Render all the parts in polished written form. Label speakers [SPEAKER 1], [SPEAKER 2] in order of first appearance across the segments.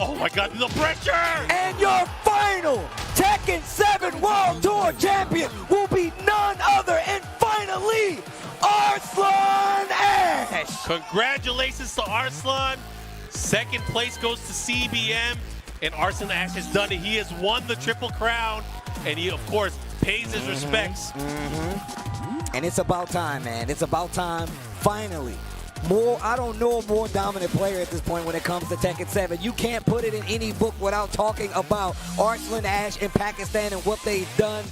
[SPEAKER 1] Oh my god, the pressure!
[SPEAKER 2] And your final Tekken 7 World Tour champion will be none other and finally Arslan Ash!
[SPEAKER 1] Congratulations to Arslan. Second place goes to CBM, and Arslan Ash has done it. He has won the Triple Crown, and he, of course, pays his respects.
[SPEAKER 2] And it's about time, man. It's about time, finally. I don't know a more dominant player at this point when it comes to Tekken 7. You can't put it in any book without talking about Arslan Ash in Pakistan and what they've done.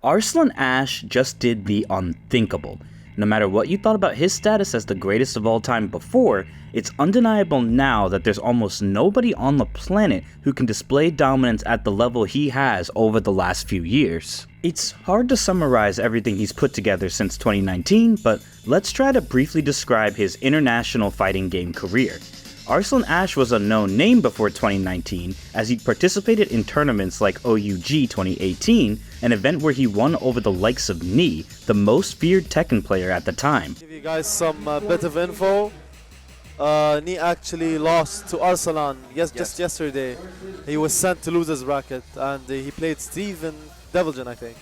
[SPEAKER 3] Arslan Ash just did the unthinkable. No matter what you thought about his status as the greatest of all time before, it's undeniable now that there's almost nobody on the planet who can display dominance at the level he has over the last few years. It's hard to summarize everything he's put together since 2019, but let's try to briefly describe his international fighting game career. Arslan Ash was a known name before 2019, as he participated in tournaments like OUG 2018, an event where he won over the likes of Ni, the most feared Tekken player at the time.
[SPEAKER 4] Give you guys some bit of info. Ni actually lost to Arslan just yesterday. He was sent to losers bracket, and he played Steven Devilgen, I think.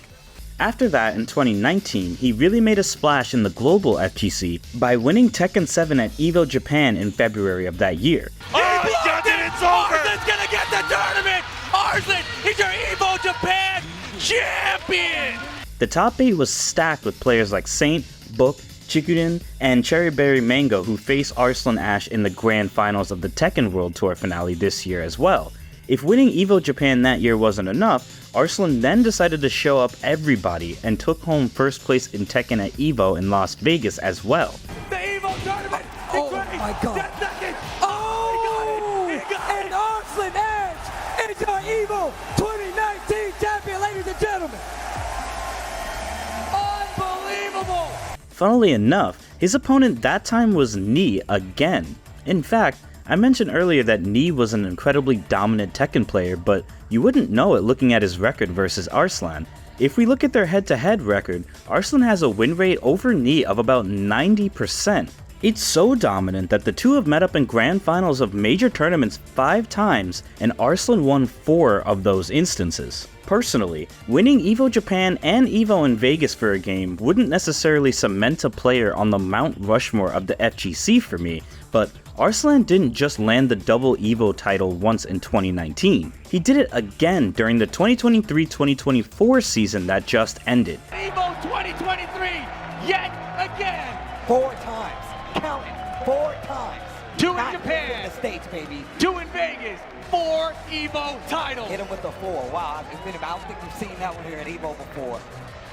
[SPEAKER 3] After that, in 2019, he really made a splash in the global FGC by winning Tekken 7 at EVO Japan in February of that year.
[SPEAKER 1] Oh, he got it, it's over!
[SPEAKER 5] Arslan's gonna get the tournament! Arslan, he's your EVO Japan champion!
[SPEAKER 3] The top 8 was stacked with players like Saint, Book, Chikuden, and Cherryberry Mango, who faced Arslan Ash in the grand finals of the Tekken World Tour finale this year as well. If winning EVO Japan that year wasn't enough, Arslan then decided to show up everybody and took home first place in Tekken at EVO in Las Vegas as well.
[SPEAKER 5] The EVO tournament!
[SPEAKER 2] Oh my god!
[SPEAKER 5] 10 seconds!
[SPEAKER 2] Oh!
[SPEAKER 5] He got it!
[SPEAKER 2] And Arslan Ash is our EVO 2019 champion, ladies and gentlemen! Unbelievable!
[SPEAKER 3] Funnily enough, his opponent that time was Ni again. In fact, I mentioned earlier that Ni was an incredibly dominant Tekken player, but you wouldn't know it looking at his record versus Arslan. If we look at their head-to-head record, Arslan has a win rate over Ni of about 90%. It's so dominant that the two have met up in grand finals of major tournaments 5 times, and Arslan won 4 of those instances. Personally, winning EVO Japan and EVO in Vegas for a game wouldn't necessarily cement a player on the Mount Rushmore of the FGC for me, but Arslan didn't just land the double EVO title once in 2019. He did it again during the 2023-2024 season that just ended.
[SPEAKER 5] EVO 2023, yet again!
[SPEAKER 2] 4 times. Count it. 4 times.
[SPEAKER 5] 2 in
[SPEAKER 2] Not
[SPEAKER 5] Japan.
[SPEAKER 2] in the States, baby.
[SPEAKER 5] 2 in Vegas. 4 EVO titles.
[SPEAKER 2] Hit him with the 4. Wow, I don't think we've seen that one here at EVO before.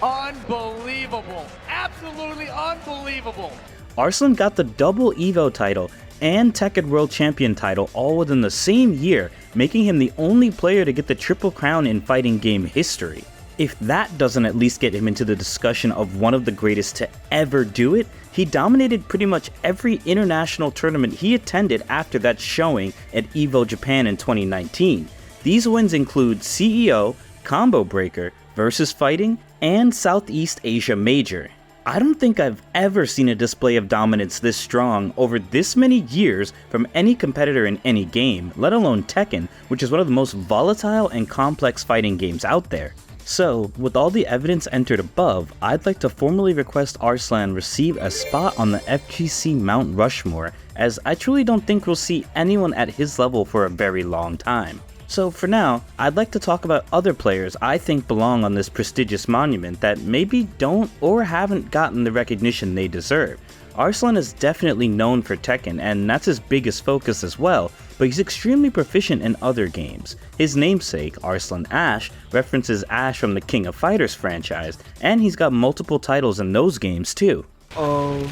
[SPEAKER 5] Unbelievable. Absolutely unbelievable.
[SPEAKER 3] Arslan got the double EVO title and Tekken World Champion title all within the same year, making him the only player to get the Triple Crown in fighting game history. If that doesn't at least get him into the discussion of one of the greatest to ever do it, he dominated pretty much every international tournament he attended after that showing at EVO Japan in 2019. These wins include CEO, Combo Breaker, Versus Fighting, and Southeast Asia Major. I don't think I've ever seen a display of dominance this strong over this many years from any competitor in any game, let alone Tekken, which is one of the most volatile and complex fighting games out there. So, with all the evidence entered above, I'd like to formally request Arslan receive a spot on the FGC Mount Rushmore, as I truly don't think we'll see anyone at his level for a very long time. So for now, I'd like to talk about other players I think belong on this prestigious monument that maybe don't or haven't gotten the recognition they deserve. Arslan is definitely known for Tekken, and that's his biggest focus as well, but he's extremely proficient in other games. His namesake, Arslan Ash, references Ash from the King of Fighters franchise, and he's got multiple titles in those games too.
[SPEAKER 6] Oh,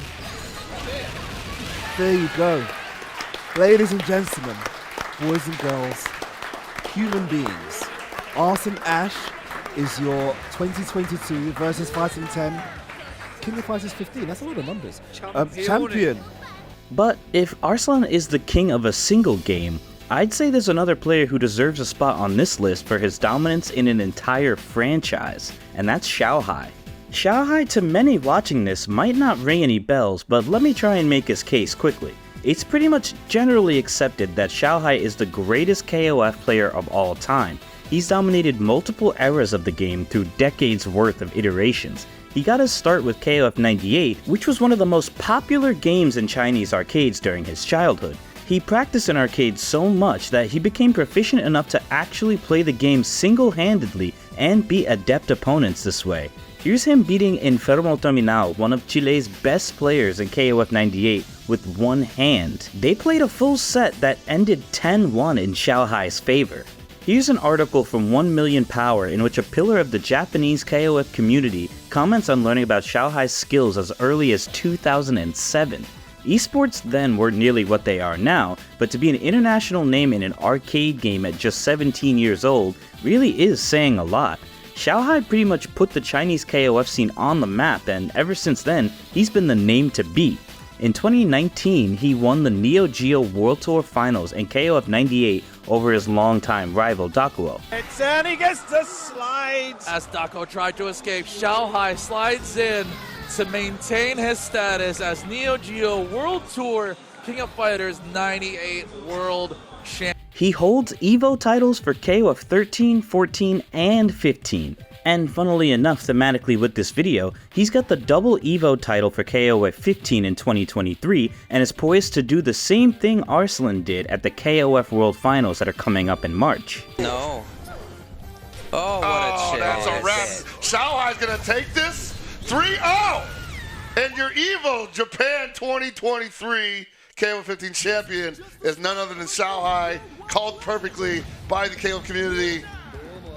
[SPEAKER 6] there you go. Ladies and gentlemen, boys and girls, human beings, Arslan Ash is your 2022 versus Fighting 10 King of Fighters 15. That's a lot of numbers. Champion.
[SPEAKER 3] But if Arslan is the king of a single game, I'd say there's another player who deserves a spot on this list for his dominance in an entire franchise, and that's Xiaohai. Xiaohai, to many watching this, might not ring any bells, but let me try and make his case quickly. It's pretty much generally accepted that Xiaohai is the greatest KOF player of all time. He's dominated multiple eras of the game through decades worth of iterations. He got his start with KOF 98, which was one of the most popular games in Chinese arcades during his childhood. He practiced in arcades so much that he became proficient enough to actually play the game single-handedly and beat adept opponents this way. Here's him beating Enfermo Terminal, one of Chile's best players in KOF 98, with one hand. They played a full set that ended 10-1 in Xiaohai's favor. Here's an article from 1 Million Power in which a pillar of the Japanese KOF community comments on learning about Xiaohai's skills as early as 2007. Esports then weren't nearly what they are now, but to be an international name in an arcade game at just 17 years old really is saying a lot. Xiaohai pretty much put the Chinese KOF scene on the map, and ever since then, he's been the name to beat. In 2019, he won the Neo Geo World Tour Finals in KOF 98 over his longtime rival Dakuo.
[SPEAKER 5] And he gets the slides. As Dakuo tried to escape, Xiaohai slides in to maintain his status as Neo Geo World Tour King of Fighters 98 World Champion.
[SPEAKER 3] He holds EVO titles for KOF 13, 14, and 15. And funnily enough, thematically with this video, he's got the double EVO title for KOF 15 in 2023 and is poised to do the same thing Arslan did at the KOF World Finals that are coming up in March.
[SPEAKER 7] No. Oh, what a chance.
[SPEAKER 8] That's a wrap. Xiaohai's gonna take this 3-0. And your EVO Japan 2023 KOF 15 champion is none other than Xiaohai, called perfectly by the KOF community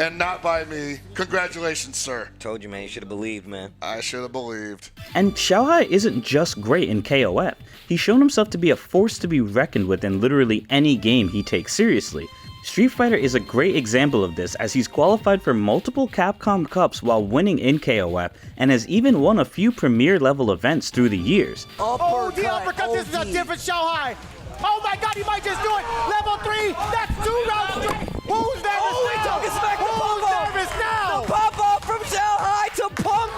[SPEAKER 8] and not by me. Congratulations, sir.
[SPEAKER 7] Told you, man. You should have believed, man.
[SPEAKER 8] I should have believed.
[SPEAKER 3] And Xiaohai isn't just great in KOF. He's shown himself to be a force to be reckoned with in literally any game he takes seriously. Street Fighter is a great example of this, as he's qualified for multiple Capcom Cups while winning in KOF, and has even won a few premier level events through the years.
[SPEAKER 5] Oh, the uppercut, this is a different Xiaohai. Oh my god, he might just do it. Level 3, that's 2 rounds straight. Who's nervous now? Who's nervous now?
[SPEAKER 2] The pop-off from Xiaohai to Punk!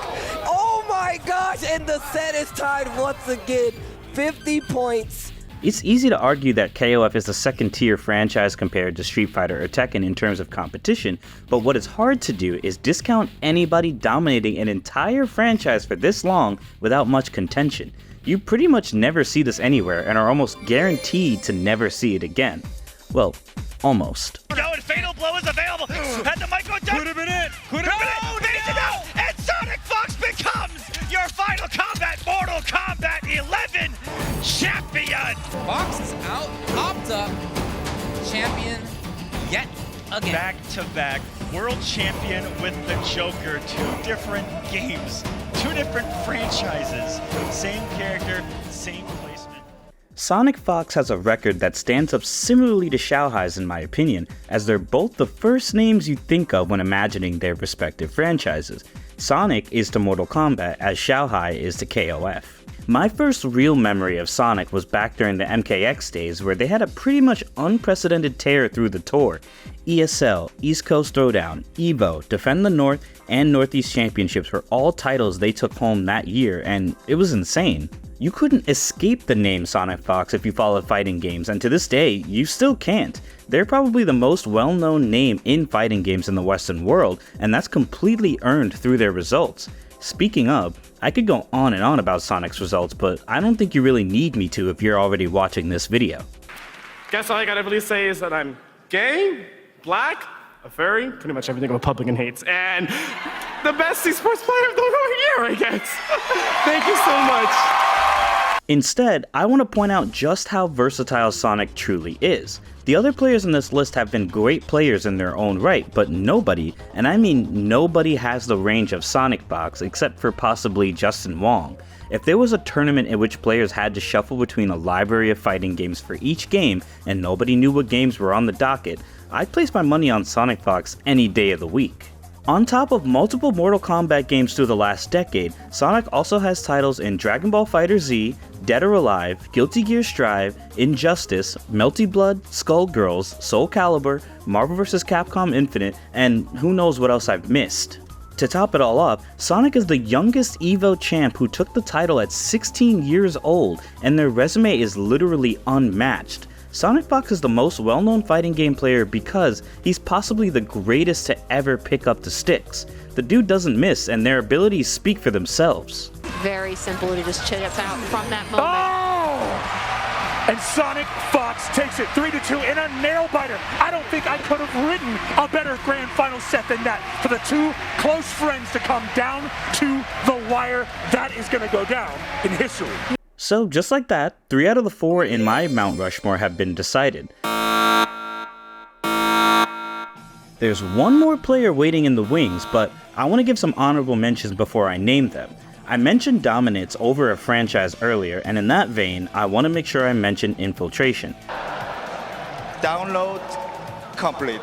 [SPEAKER 2] Oh my gosh, and the set is tied once again. 50 points.
[SPEAKER 3] It's easy to argue that KOF is a second-tier franchise compared to Street Fighter or Tekken in terms of competition, but what is hard to do is discount anybody dominating an entire franchise for this long without much contention. You pretty much never see this anywhere and are almost guaranteed to never see it again. Well, almost.
[SPEAKER 5] Go, and Fatal Blow is available. Had the mic go down. Could have been it. Could have been it. No. And Sonic Fox becomes your Final Combat Mortal Kombat 11 champion.
[SPEAKER 9] Fox is out, popped up, champion yet again.
[SPEAKER 10] Back-to-back world champion with the Joker. 2 different games, 2 different franchises. Same character, same placement.
[SPEAKER 3] Sonic Fox has a record that stands up similarly to Xiaohai's in my opinion, as they're both the first names you think of when imagining their respective franchises. Sonic is to Mortal Kombat as Xiaohai is to KOF. My first real memory of Sonic was back during the MKX days, where they had a pretty much unprecedented tear through the tour. ESL, East Coast Throwdown, EVO, Defend the North, and Northeast Championships were all titles they took home that year, and it was insane. You couldn't escape the name Sonic Fox if you followed fighting games, and to this day, you still can't. They're probably the most well-known name in fighting games in the Western world, and that's completely earned through their results. Speaking of, I could go on and on about Sonic's results, but I don't think you really need me to if you're already watching this video.
[SPEAKER 11] Guess all I gotta really say is that I'm gay, black, a furry, pretty much everything a Republican hates, and the best esports player of the year, I guess. Thank you so much.
[SPEAKER 3] Instead, I want to point out just how versatile Sonic truly is. The other players in this list have been great players in their own right, but nobody, and I mean nobody, has the range of Sonic Fox except for possibly Justin Wong. If there was a tournament in which players had to shuffle between a library of fighting games for each game and nobody knew what games were on the docket, I'd place my money on Sonic Fox any day of the week. On top of multiple Mortal Kombat games through the last decade, Sonic also has titles in Dragon Ball FighterZ, Dead or Alive, Guilty Gear Strive, Injustice, Melty Blood, Skullgirls, Soul Calibur, Marvel vs. Capcom Infinite, and who knows what else I've missed. To top it all up, Sonic is the youngest EVO champ who took the title at 16 years old, and their resume is literally unmatched. Sonic Fox is the most well-known fighting game player because he's possibly the greatest to ever pick up the sticks. The dude doesn't miss, and their abilities speak for themselves.
[SPEAKER 12] Very simple to just chip out from that moment.
[SPEAKER 13] Oh! And Sonic Fox takes it 3-2 in a nail-biter. I don't think I could have written a better grand final set than that. For the two close friends to come down to the wire, that is going to go down in history.
[SPEAKER 3] So just like that, 3 out of the 4 in my Mount Rushmore have been decided. There's one more player waiting in the wings, but I want to give some honorable mentions before I name them. I mentioned dominance over a franchise earlier, and in that vein, I want to make sure I mention Infiltration.
[SPEAKER 14] Download complete.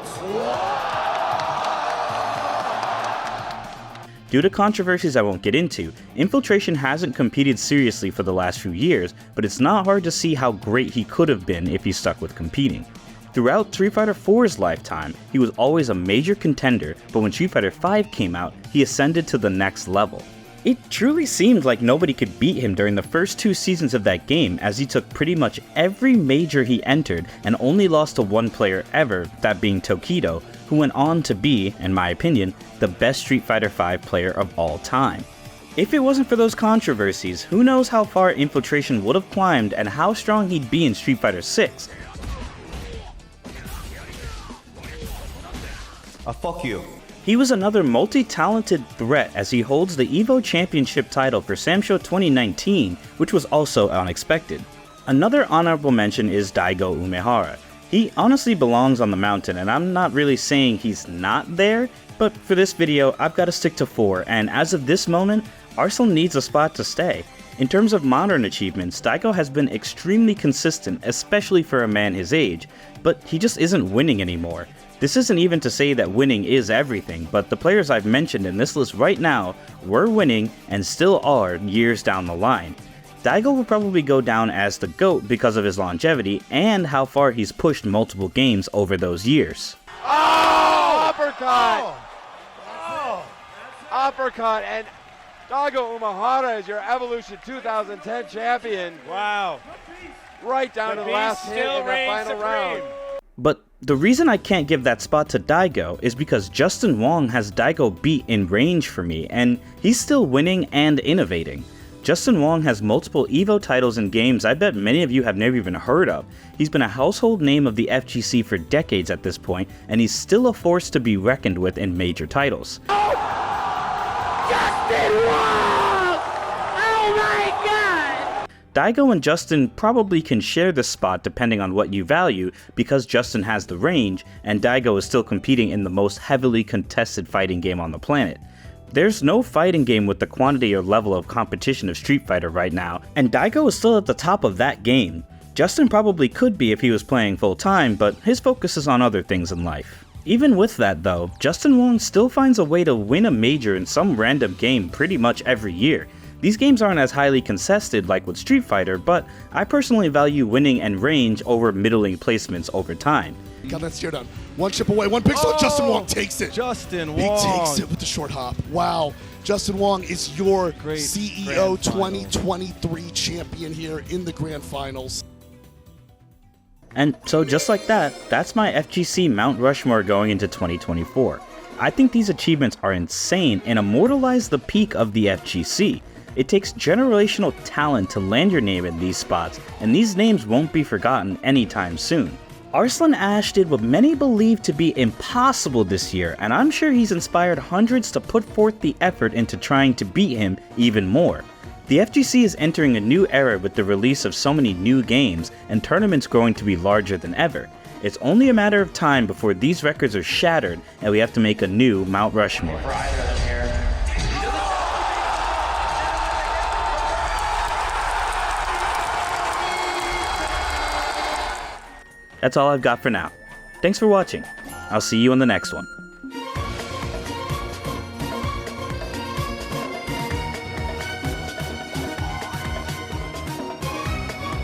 [SPEAKER 3] Due to controversies I won't get into, Infiltration hasn't competed seriously for the last few years, but it's not hard to see how great he could have been if he stuck with competing. Throughout Street Fighter IV's lifetime, he was always a major contender, but when Street Fighter V came out, he ascended to the next level. It truly seemed like nobody could beat him during the first 2 seasons of that game, as he took pretty much every major he entered and only lost to one player ever, that being Tokido, who went on to be, in my opinion, the best Street Fighter V player of all time. If it wasn't for those controversies, who knows how far Infiltration would have climbed and how strong he'd be in Street Fighter VI.
[SPEAKER 14] Fuck you.
[SPEAKER 3] He was another multi-talented threat as he holds the EVO Championship title for Samsho 2019, which was also unexpected. Another honorable mention is Daigo Umehara. He honestly belongs on the mountain, and I'm not really saying he's not there, but for this video I've got to stick to 4, and as of this moment, Arslan needs a spot to stay. In terms of modern achievements, Daigo has been extremely consistent, especially for a man his age, but he just isn't winning anymore. This isn't even to say that winning is everything, but the players I've mentioned in this list right now were winning and still are years down the line. Daigo will probably go down as the GOAT because of his longevity and how far he's pushed multiple games over those years.
[SPEAKER 15] Oh! Uppercut! Oh! Uppercut, and Daigo Umehara is your Evolution 2010 champion.
[SPEAKER 13] Wow.
[SPEAKER 15] Right down to the last hit in the final round.
[SPEAKER 3] But the reason I can't give that spot to Daigo is because Justin Wong has Daigo beat in range for me, and he's still winning and innovating. Justin Wong has multiple EVO titles in games I bet many of you have never even heard of. He's been a household name of the FGC for decades at this point, and he's still a force to be reckoned with in major titles.
[SPEAKER 15] Justin Wong! Oh my god!
[SPEAKER 3] Daigo and Justin probably can share this spot depending on what you value, because Justin has the range, and Daigo is still competing in the most heavily contested fighting game on the planet. There's no fighting game with the quantity or level of competition of Street Fighter right now, and Daigo is still at the top of that game. Justin probably could be if he was playing full time, but his focus is on other things in life. Even with that though, Justin Wong still finds a way to win a major in some random game pretty much every year. These games aren't as highly contested like with Street Fighter, but I personally value winning and range over middling placements over time.
[SPEAKER 16] Got that steer done. One chip away, one pixel, and Justin Wong takes it.
[SPEAKER 6] Justin Wong.
[SPEAKER 16] He takes it with the short hop. Wow. Justin Wong is your CEO 2023 champion here in the grand finals.
[SPEAKER 3] And so just like that, that's my FGC Mount Rushmore going into 2024. I think these achievements are insane and immortalize the peak of the FGC. It takes generational talent to land your name in these spots, and these names won't be forgotten anytime soon. Arslan Ash did what many believe to be impossible this year, and I'm sure he's inspired hundreds to put forth the effort into trying to beat him even more. The FGC is entering a new era with the release of so many new games, and tournaments growing to be larger than ever. It's only a matter of time before these records are shattered and we have to make a new Mount Rushmore. That's all I've got for now. Thanks for watching. I'll see you in the next one.